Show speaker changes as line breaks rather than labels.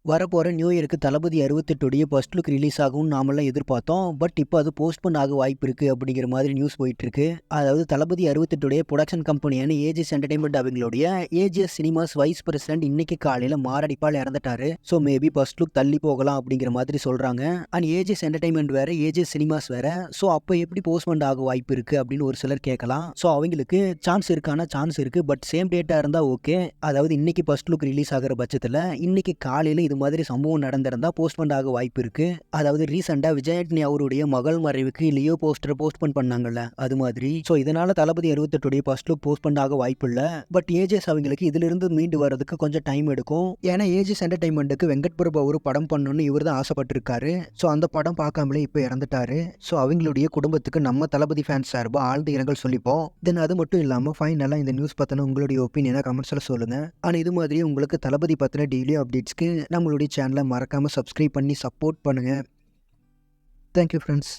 வரப்போகிற நியூ இயருக்கு தளபதி 68 first look release ஆகும்னு நாமெல்லாம் எதிர்பார்த்தோம். பட் இப்போ அது போஸ்ட்போன் ஆக வாய்ப்பு இருக்குது அப்படிங்கிற மாதிரி நியூஸ் போயிட்டுருக்கு. அதாவது தளபதி 68 ப்ரொடக்ஷன் கம்பெனியான ஏஜிஎஸ் என்டர்டைன்மெண்ட் அவங்களுடைய ஏஜிஎஸ் சினிமாஸ் வைஸ் பிரசிடென்ட் இன்னைக்கு காலையில் மாரடைப்பால் இறந்துட்டாரு. ஸோ மேபி ஃபர்ஸ்ட் லுக் தள்ளி போகலாம் அப்படிங்கிற மாதிரி சொல்கிறாங்க. அண்ட் ஏஜிஎஸ் என்டர்டைன்மெண்ட் வேறு, ஏஜிஎஸ் சினிமாஸ் வேறு. ஸோ அப்போ எப்படி போஸ்ட்போன் ஆக வாய்ப்பு இருக்குது அப்படின்னு ஒரு சிலர் கேட்கலாம். ஸோ அவங்களுக்கு சான்ஸ் இருக்கான சான்ஸ் இருக்குது. பட் சேம் டேட்டாக இருந்தால் ஓகே. அதாவது இன்னைக்கு ஃபர்ஸ்ட் லுக் ரிலீஸ் ஆகிற பட்சத்தில் இன்னைக்கு காலையில் இது மாதிரி சம்பவம் நடந்திருந்தா போஸ்ட்போன் ஆக வாய்ப்பு இருக்கு. அதாவது ரீசெண்டா விஜய் ஆண்டனி அவருடைய மகள் மறைவுக்கு லியோ போஸ்டர் போஸ்ட்போன் பண்ணாங்கல்ல, அது மாதிரி. ஸோ இதனால தளபதி 68 ஃபர்ஸ்ட் லுக் போஸ்ட்போன் ஆக வாய்ப்பு இல்லை. பட் ஏஜிஎஸ் அவங்களுக்கு இதிலிருந்து மீண்டு வரதுக்கு கொஞ்சம் டைம் எடுக்கும். ஏன்னா ஏஜிஎஸ் என்டர்டைன்மெண்ட்டுக்கு வெங்கட் பிரபு ஒரு படம் பண்ணணும்னு இவர் தான் ஆசைப்பட்டிருக்காரு. ஸோ அந்த படம் பார்க்காமலே இப்போ இறந்துட்டாரு. ஸோ அவங்களுடைய குடும்பத்துக்கு நம்ம தளபதி ஃபேன்ஸ் சார்பாக ஆழ்ந்த இரங்கல் சொல்லிப்போம். தென் அது மட்டும் இல்லாமல் ஃபைனலாக இந்த நியூஸ் பற்றின உங்களுடைய ஒப்பீனியனை கமெண்ட்ஸில் சொல்லுங்க. ஆனால் இது மாதிரி உங்களுக்கு தளபதி பற்றின டெய்லி அப்டேட்ஸ்க்கு நம்மளுடைய சேனலை மறக்காமல் சப்ஸ்கிரைப் பண்ணி சப்போர்ட் பண்ணுங்கள். Thank you friends.